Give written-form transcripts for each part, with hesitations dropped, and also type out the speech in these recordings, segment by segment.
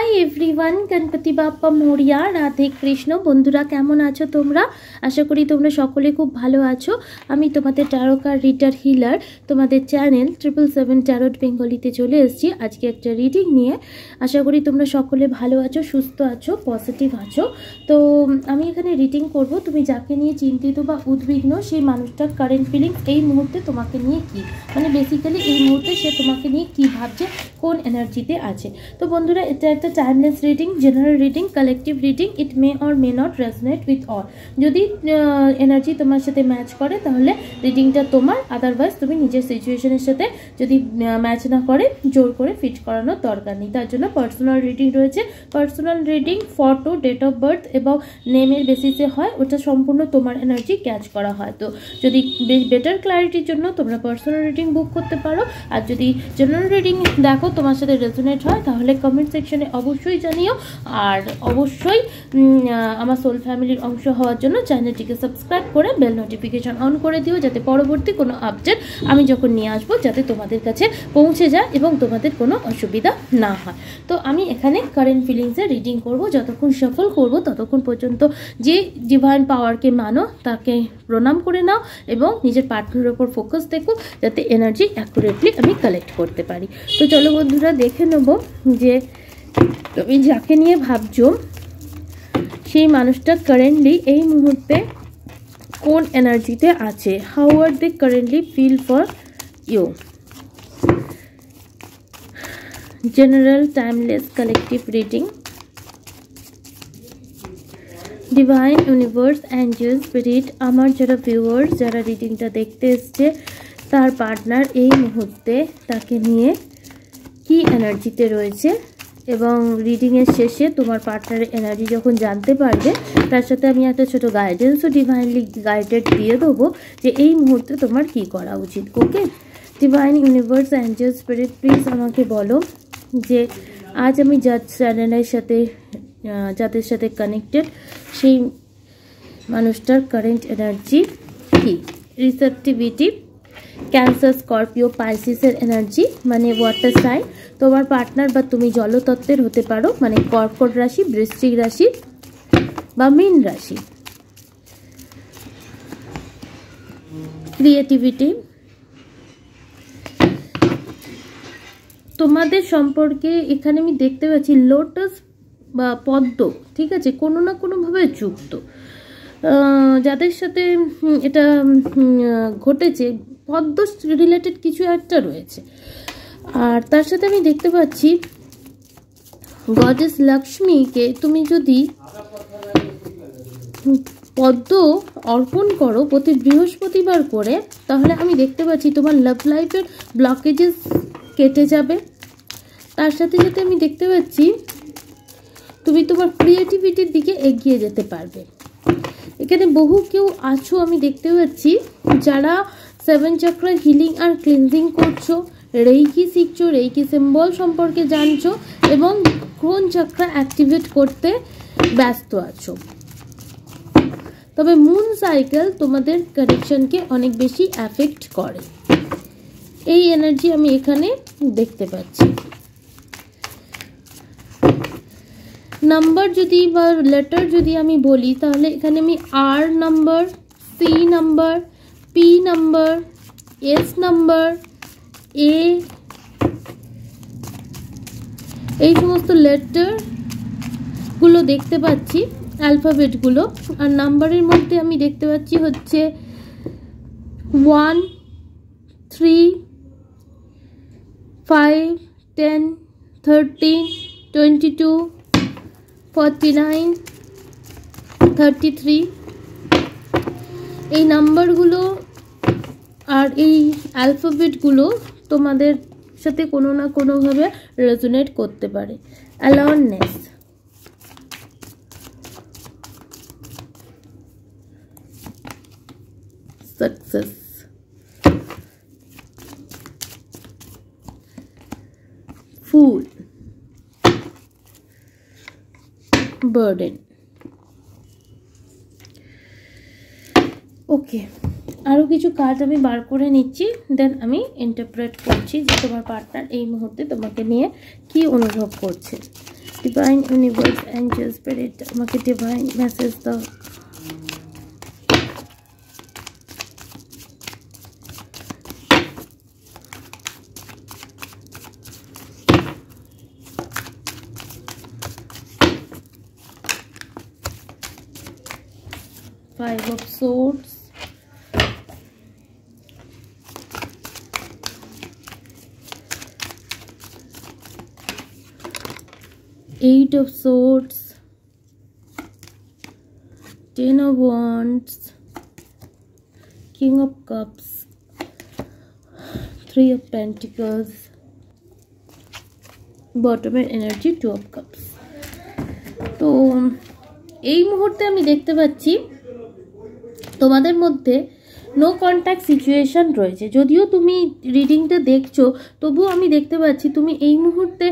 High everyone, Ganpati Bappa Morya, Radhe Krishna. বন্ধুরা কেমন আছো তোমরা? আশা করি তোমরা সকলে খুব ভালো আছো। আমি তোমাদের ট্যারো কার্ড রিডার হিলার, তোমাদের চ্যানেল 777 ট্যারোট বেঙ্গলিতে চলে এসেছি আজকে একটা রিডিং নিয়ে। আশা করি তোমরা সকলে ভালো আছো, সুস্থ আছো, পজিটিভ আছো। তো আমি এখানে রিডিং করব। তুমি যাকে নিয়ে চিন্তিত বা উদ্বিগ্ন, সেই মানুষটার কারেন্ট ফিলিংস এই মুহূর্তে তোমাকে নিয়ে কি, মানে বেসিক্যালি এই মুহূর্তে সে তোমাকে নিয়ে কি ভাবছে, কোন এনার্জিতে আছে। তো বন্ধুরা, এটা একটা timeless reading, general reading, collective reading. It May or may not resonate with all. যদি এনার্জি তোমার সাথে ম্যাচ করে তাহলে রিডিংটা তোমার, আদারওয়াইজ তুমি নিজের সিচুয়েশনের সাথে যদি ম্যাচ না করে জোর করে ফিট করানোর দরকার নেই। তার জন্য পার্সোনাল রিডিং রয়েছে। Personal reading photo, date of birth এবং নেমের বেসিসে হয়, ওটা সম্পূর্ণ তোমার এনার্জি ক্যাচ করা হয়। তো যদি বেটার ক্ল্যারিটির জন্য তোমরা পার্সোনাল রিডিং বুক করতে পারো। আর যদি জেনারেল রিডিং দেখো তোমার সাথে রেজোনেট হয় তাহলে কমেন্ট সেকশনে অবশ্যই জানিও। আর অবশ্যই আমার সোল ফ্যামিলির অংশ হওয়ার জন্য চ্যানেলটিকে সাবস্ক্রাইব করে বেল নোটিফিকেশন অন করে দিও, যাতে পরবর্তী কোনো আপডেট আমি যখন নিয়ে আসবো যাতে তোমাদের কাছে পৌঁছে যায় এবং তোমাদের কোনো অসুবিধা না হয়। তো আমি এখানে কারেন্ট ফিলিংসের রিডিং করব। যতক্ষণ সফল করব ততক্ষণ পর্যন্ত যে ডিভাইন পাওয়ারকে মানো তাকে প্রণাম করে নাও এবং নিজের পার্টনারের ওপর ফোকাস দেখো যাতে এনার্জি অ্যাকুরেটলি আমি কালেক্ট করতে পারি। তো চলো বন্ধুরা, দেখে নেব যে তুমি যাকে নিয়ে ভাবছো সেই মানুষটা কারেন্টলি এই মুহূর্তে কোন এনার্জিতে আছে। How are they currently feel for you. General timeless collective reading. Divine universe, angel, spirit, আমার যারা ভিউয়ার্স, যারা রিডিংটা দেখতে এসছে তার পার্টনার এই মুহূর্তে তাকে নিয়ে কি এনার্জিতে রয়েছে, এবং রিডিংয়ের শেষে তোমার পার্টনারের এনার্জি যখন জানতে পারবে তার সাথে আমি একটা ছোটো গাইডেন্সও ডিভাইনলি গাইডেড দিয়ে দেবো যে এই মুহূর্তে তোমার কি করা উচিত। Okay, divine universe, angel, spirit, please আমাকে বলো যে আজ আমি চ্যানেলের সাথে যাদের সাথে কানেক্টেড সেই মানুষটার কারেন্ট এনার্জি কি। রিসেপটিভিটি, ক্যান্সার, স্করপিও, পাইসিসের এনার্জি মানে ওয়াটার সাইন। তোমার পার্টনার বা তুমি জলতত্ত্বের হতে পারো, মানে কর্কট রাশি, বৃশ্চিক রাশি বা মীন রাশি। ক্রিয়েটিভিটি, তোমাদের সম্পর্কে এখানে আমি দেখতে পাচ্ছি লোটাস বা পদ্ম, ঠিক আছে, কোনো না কোনোভাবে যুক্ত। যাদের সাথে এটা ঘটেছে পদ্ম রিলেটেড কিছু একটা রয়েছে। আর তার সাথে আমি দেখতে পাচ্ছি গডেস লক্ষ্মীকে তুমি যদি পদ্ম অর্পণ করো প্রতি বৃহস্পতিবার করে, তাহলে আমি দেখতে পাচ্ছি তোমার লাভ লাইফের ব্লকেজেস কেটে যাবে। তার সাথে সাথে আমি দেখতে পাচ্ছি তুমি তোমার ক্রিয়েটিভিটির দিকে এগিয়ে যেতে পারবে। এখানে বহু কেউ আছো আমি দেখতে পাচ্ছি যারা 7 চক্র হিলিং আর ক্লিনজিং করছো, রেইকি শিখছো, রেইকি সিম্বল সম্পর্কে জানছো এবং ক্রোন চক্র অ্যাক্টিভেট করতে ব্যস্ত আছো। তবে মুন সাইকেল তোমাদের কানেকশনকে অনেক বেশি অ্যাফেক্ট করে, এই এনার্জি আমি এখানে দেখতে পাচ্ছি। নাম্বার যদি বা লেটার যদি আমি বলি তাহলে এখানে আমি R number, C number, P number, S number, A, এই সমস্ত লেটারগুলো দেখতে পাচ্ছি, অ্যালফাবেটগুলো। আর নাম্বারের মধ্যে আমি দেখতে পাচ্ছি হচ্ছে 1, 3, 5, 10, 13, 22, 49, 33। এই নাম্বারগুলো আর এই অ্যালফাবেটগুলো তোমাদের সাথে কোনো না কোনোভাবে রেজোনেট করতে পারে। অ্যালোননেস, সাকসেস, ফুল, বার্ডেন। ওকে, আরও কিছু কার্ড আমি বার করে নিচ্ছি, দেন আমি ইন্টারপ্রেট করছি যে তোমার পার্টনার এই মুহূর্তে তোমাকে নিয়ে কি অনুভব করছে। ডিভাইন ইউনিভার্স এঞ্জেল স্পিরিট আমাকে ডিভাইন মেসেজ দাও। Five of Swords, Eight of Swords, Ten of Wands, King of Cups, Three of Pentacles, bottom energy, Two of Cups। তো এই মুহূর্তে আমি দেখতে পাচ্ছি তোমাদের মধ্যে নো কন্ট্যাক্ট সিচুয়েশন রয়েছে। যদিও তুমি রিডিংটা দেখছো তবুও আমি দেখতে পাচ্ছি তুমি এই মুহূর্তে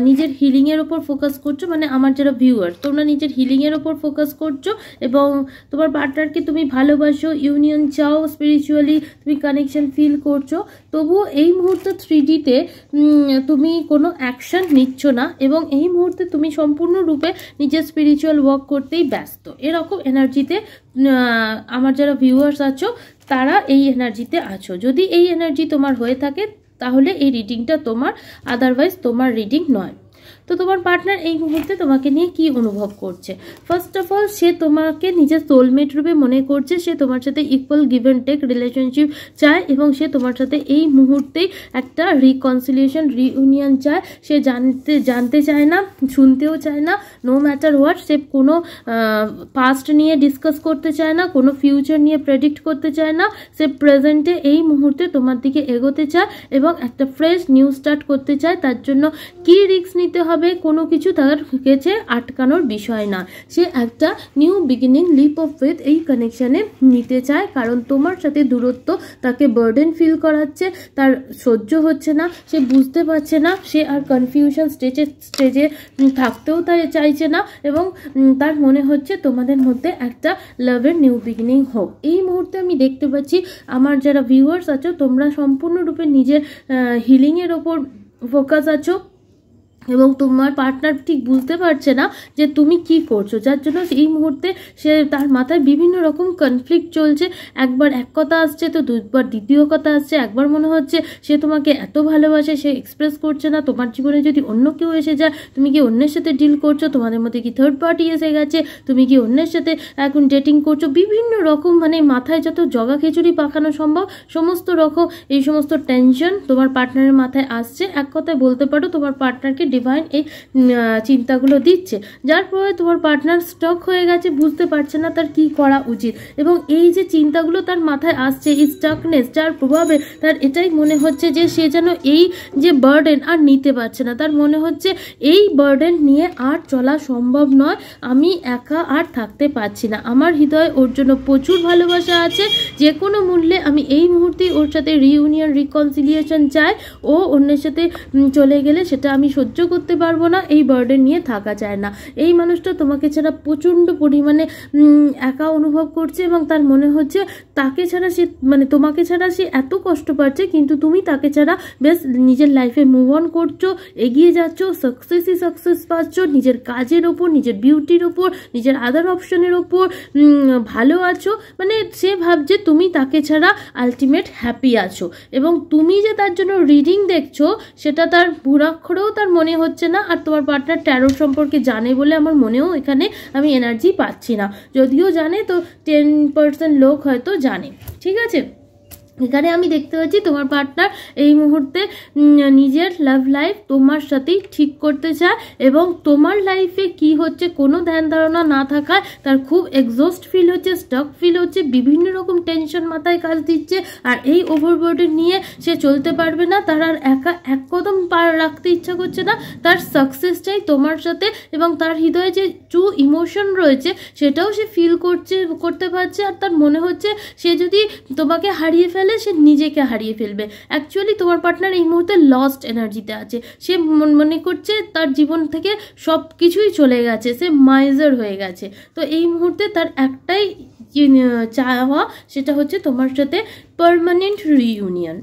নিজের হিলিংয়ের ওপর ফোকাস করছো, মানে আমার যারা ভিউয়ার তোমরা নিজের হিলিংয়ের ওপর ফোকাস করছো এবং তোমার পার্টনারকে তুমি ভালোবাসো, ইউনিয়ন চাও, স্পিরিচুয়ালি তুমি কানেকশন ফিল করছো। তবুও এই মুহূর্তে 3Dতে তুমি কোনো অ্যাকশন নিচ্ছ না এবং এই মুহূর্তে তুমি সম্পূর্ণরূপে নিজের স্পিরিচুয়াল ওয়ার্ক করতেই ব্যস্ত। এরকম এনার্জিতে আমার যারা ভিউয়ার্স আছো তারা এই এনার্জিতে আছো। যদি এই এনার্জি তোমার হয়ে থাকে তাহলে এই রিডিংটা তোমার, আদারওয়াইজ তোমার রিডিং নয়। তো তোমার পার্টনার এই মুহূর্তে তোমাকে নিয়ে কি অনুভব করছে? ফার্স্ট অফ অল সে তোমাকে নিজের সোলমেট রূপে মনে করছে, সে তোমার সাথে equal give and take relationship চায় এবং সে তোমার সাথে এই মুহূর্তেই একটা রিকনসিলিয়েশন, রিইউনিয়ন চায়। সে জানতে চায় না, শুনতেও চায় না, নো ম্যাটার হোয়াট। সে কোনো পাস্ট নিয়ে ডিসকাস করতে চায় না, কোনো ফিউচার নিয়ে প্রেডিক্ট করতে চায় না। সে প্রেজেন্টে এই মুহূর্তে তোমার দিকে এগোতে চায় এবং একটা ফ্রেশ নিউ স্টার্ট করতে চায়। তার জন্য কি রিস্ক নিতে হবে কোনো কিছু তার কাছে আটকানোর বিষয় না। সে একটা new beginning, leap of faith এই কানেকশানে নিতে চায়, কারণ তোমার সাথে দূরত্ব তাকে বার্ডেন ফিল করাচ্ছে, তার সহ্য হচ্ছে না, সে বুঝতে পারছে না, সে আর কনফিউশন স্টেজে থাকতেও তাই চাইছে না এবং তার মনে হচ্ছে তোমাদের মধ্যে একটা লাভের নিউ বিগিনিং হোক। এই মুহূর্তে আমি দেখতে পাচ্ছি আমার যারা ভিউয়ার্স আছো তোমরা সম্পূর্ণরূপে নিজের হিলিংয়ের ওপর ফোকাস আছো এবং তোমার পার্টনার ঠিক বুঝতে পারছে না যে তুমি কি করছো, যার জন্য এই মুহূর্তে সে তার মাথায় বিভিন্ন রকম কনফ্লিক্ট চলছে। একবার এক কথা আসছে তো দুবার দ্বিতীয় কথা আসছে। একবার মনে হচ্ছে সে তোমাকে এত ভালোবাসে, সে এক্সপ্রেস করছে না। তোমার জীবনে যদি অন্য কেউ এসে যায়, তুমি কি অন্যের সাথে ডিল করছো? তোমাদের মধ্যে কি থার্ড পার্টি এসে গেছে? তুমি কি অন্যের সাথে এখন ডেটিং করছো? বিভিন্ন রকম মানে মাথায় যত জগা খিচুড়ি পাকানো সম্ভব সমস্ত রকম এই সমস্ত টেনশন তোমার পার্টনারের মাথায় আসছে। এক কথায় বলতে পারো তোমার পার্টনারকে ডিভাইন এই চিন্তাগুলো দিচ্ছে, যার ফলে তোমার পার্টনার স্টক হয়ে গেছে, বুঝতে পারছে না তার কি করা উচিত। এবং এই যে চিন্তাগুলো তার মাথায় আসছে, এই স্টকনেস, যার প্রভাবে তার এটাই মনে হচ্ছে যে সে যেন এই যে বার্ডেন আর নিতে পারছে না। তার মনে হচ্ছে এই বার্ডেন নিয়ে আর চলা সম্ভব নয়, আমি একা আর থাকতে পারছি না। আমার হৃদয়ে ওর জন্য প্রচুর ভালোবাসা আছে, যে কোনো মূল্যে আমি এই মুহূর্তে ওর সাথে রিইউনিয়ন, রিকনসিলিয়েশন চাই। ও অন্যের সাথে চলে গেলে সেটা আমি সহ্য করতে পারবো না, এই বার্ডেন নিয়ে থাকা যায় না। এই মানুষটা তোমাকে ছাড়া প্রচণ্ড পরিমাণে একা অনুভব করছে এবং তার মনে হচ্ছে তাকে ছাড়া সে, মানে তোমাকে ছাড়া সে এত কষ্ট পাচ্ছে, কিন্তু তুমি তাকে ছাড়া বেশ নিজের লাইফে মুভ অন করছো, এগিয়ে যাচ্ছ, সাকসেসই সাকসেস পাচ্ছ, নিজের কাজের ওপর, নিজের বিউটির ওপর, নিজের আদার অপশনের ওপর ভালো আছো। মানে সে ভাবছে তুমি তাকে ছাড়া আলটিমেট হ্যাপি আছো এবং তুমি যে তার জন্য রিডিং দেখছো সেটা তার ভূরাক্ষরেও তার মনে হচ্ছে না। আর তোমার পার্টনার ট্যারো সম্পর্কে জানে বলে আমার মনেও এখানে আমি এনার্জি পাচ্ছি না। যদিও জানে তো 10% লোক হয়তো জানে, ঠিক আছে। এখানে আমি দেখতে পাচ্ছি তোমার পার্টনার এই মুহূর্তে নিজের লাভ লাইফ তোমার সাথেই ঠিক করতে চায় এবং তোমার লাইফে কি হচ্ছে কোনো ধ্যান ধারণা না থাকায় তার খুব এক্সস্ট ফিল হচ্ছে, স্টক ফিল হচ্ছে, বিভিন্ন রকম টেনশন মাথায় কাজ দিচ্ছে। আর এই ওভারবোর্ডে নিয়ে সে চলতে পারবে না, তার আর একা এক কদম পার রাখতে ইচ্ছা করছে না। তার সাকসেস চাই তোমার সাথে এবং তার হৃদয়ে যে ট্রু ইমোশন রয়েছে সেটাও সে ফিল করতে পারছে। আর তার মনে হচ্ছে সে যদি তোমাকে হারিয়ে ফেলে সে নিজেকে হারিয়ে ফেলবে। অ্যাকচুয়ালি তোমার পার্টনার এই মুহূর্তে লস্ট এনার্জিতে আছে। সে মনে করছে তার জীবন থেকে সব কিছুই চলে গেছে, সে মাইজার হয়ে গেছে। তো এই মুহূর্তে তার একটাই চাওয়া, সেটা হচ্ছে তোমার সাথে পার্মানেন্ট রিইউনিয়ন।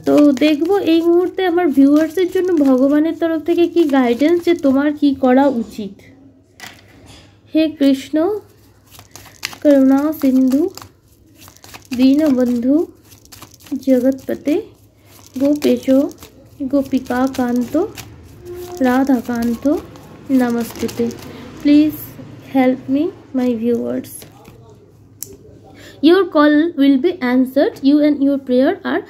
তো দেখবো এই মুহূর্তে আমার ভিউয়ার্সের জন্য ভগবানের তরফ থেকে কি গাইডেন্স, যে তোমার কি করা উচিত। হে কৃষ্ণ করুণা সিন্ধু দীনবন্ধু জগৎপতে গোপেশ গোপিকা কান্ত রাধাকান্ত নমস্তে। Please help me, my viewers. Your call will be answered. You and your prayer are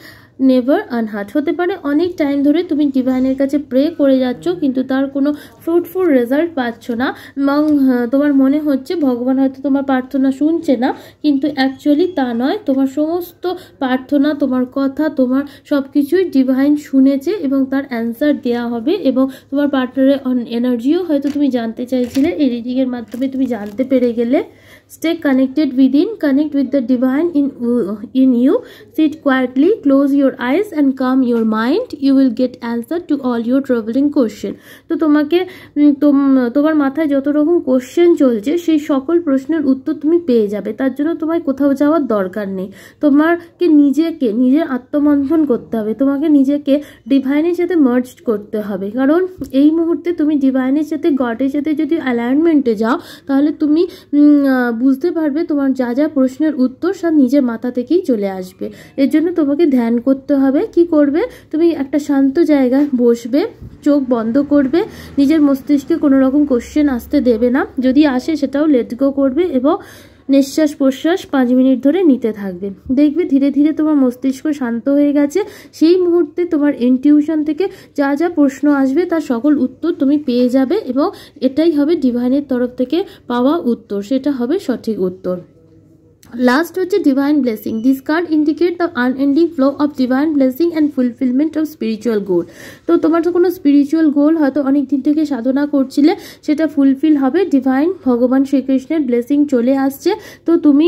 never আনহার্ট। হতে পারে অনেক টাইম ধরে তুমি ডিভাইনের কাছে প্রে করে যাচ্ছ কিন্তু তার কোনো ফ্রুটফুল রেজাল্ট পাচ্ছ না এবং তোমার মনে হচ্ছে ভগবান হয়তো তোমার প্রার্থনা শুনছে না, কিন্তু অ্যাকচুয়ালি তা নয়। তোমার সমস্ত প্রার্থনা, তোমার কথা, তোমার সব কিছুই ডিভাইন শুনেছে এবং তার অ্যান্সার দেওয়া হবে। এবং তোমার পার্টনারের এনার্জিও হয়তো তুমি জানতে চাইছিলে, এই রিডিংয়ের মাধ্যমে তুমি জানতে পেরে গেলে। Stay connected within, connect with the divine in you. Sit quietly, close your eyes and calm your mind. You will get answer to all your troubling question. তো তোমাকে তোমার মাথায় যত রকম কোশ্চেন চলছে সেই সকল প্রশ্নের উত্তর তুমি পেয়ে যাবে। তার জন্য তোমায় কোথাও যাওয়ার দরকার নেই। তোমাকে নিজের আত্মমন্থন করতে হবে, তোমাকে নিজেকে ডিভাইনের সাথে মার্জ করতে হবে। কারণ এই মুহূর্তে তুমি ডিভাইনের সাথে, গডের সাথে যদি অ্যালাইনমেন্টে যাও তাহলে তুমি বুঝতে পারবে তোমার যা যা প্রশ্নের উত্তর সব নিজের মাথা থেকেই চলে আসবে। এর জন্য তোমাকে ধ্যান করতে হবে। কি করবে? তুমি একটা শান্ত জায়গায় বসবে, চোখ বন্ধ করবে, নিজের মস্তিষ্কে কোনো রকম কোশ্চেন আসতে দেবে না, যদি আসে সেটাও লেট গো করবে এবং নিঃশ্বাস প্রশ্বাস 5 মিনিট ধরে নিতে থাকবে। দেখবে ধীরে ধীরে তোমার মস্তিষ্ক শান্ত হয়ে গেছে। সেই মুহূর্তে তোমার ইনটিউশন থেকে যা যা প্রশ্ন আসবে তার সকল উত্তর তুমি পেয়ে যাবে এবং এটাই হবে ডিভাইনের তরফ থেকে পাওয়া উত্তর, সেটা হবে সঠিক উত্তর। লাস্ট হচ্ছে divine blessing. This card indicate the unending flow of divine blessing and fulfilment of spiritual goal. তো তোমার তো কোনো স্পিরিচুয়াল গোল হয়তো অনেক দিন থেকে সাধনা করছিলে, সেটা ফুলফিল হবে। ডিভাইন ভগবান শ্রীকৃষ্ণের ব্লেসিং চলে আসছে। তো তুমি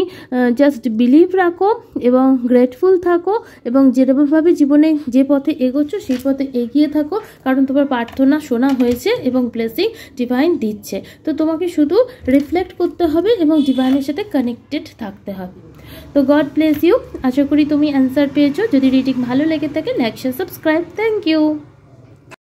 জাস্ট বিলিভ রাখো এবং গ্রেটফুল থাকো এবং যেরকমভাবে জীবনে যে পথে এগোচ্ছ সেই পথে এগিয়ে থাকো, কারণ তোমার প্রার্থনা শোনা হয়েছে এবং ব্লেসিং ডিভাইন দিচ্ছে। তো তোমাকে শুধু রিফ্লেক্ট করতে হবে এবং ডিভাইনের সাথে কানেক্টেড থাকতে হবে। তো গড ব্লেস ইউ। আশা করি তুমি অ্যান্সার পেয়েছো। যদি রিডিং ভালো লেগে থাকে like share subscribe. Thank you.